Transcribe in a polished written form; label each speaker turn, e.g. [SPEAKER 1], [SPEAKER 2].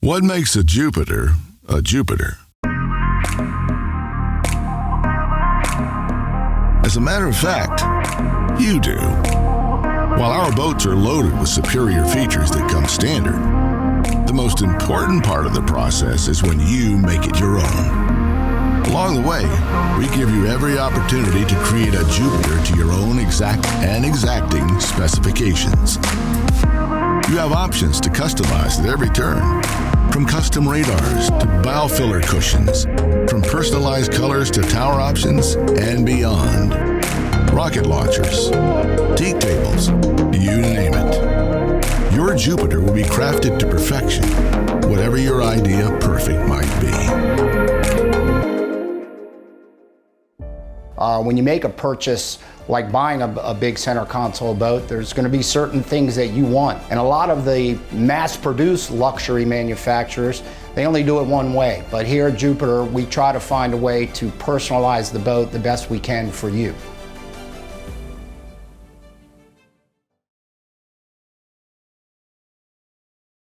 [SPEAKER 1] What makes a Jupiter a Jupiter? As a matter of fact, you do. While our boats are loaded with superior features that come standard, the most important part of the process is when you make it your own. Along the way, we give you every opportunity to create a Jupiter to your own exact and exacting specifications. You have options to customize at every turn, from custom radars to bow filler cushions, from personalized colors to tower options and beyond. Rocket launchers, teak tables, you name it. Your Jupiter will be crafted to perfection, whatever your idea of perfect might be.
[SPEAKER 2] When you make a purchase, like buying a big center console boat, there's going to be certain things that you want. And a lot of the mass-produced luxury manufacturers, they only do it one way. But here at Jupiter, we try to find a way to personalize the boat the best we can for you.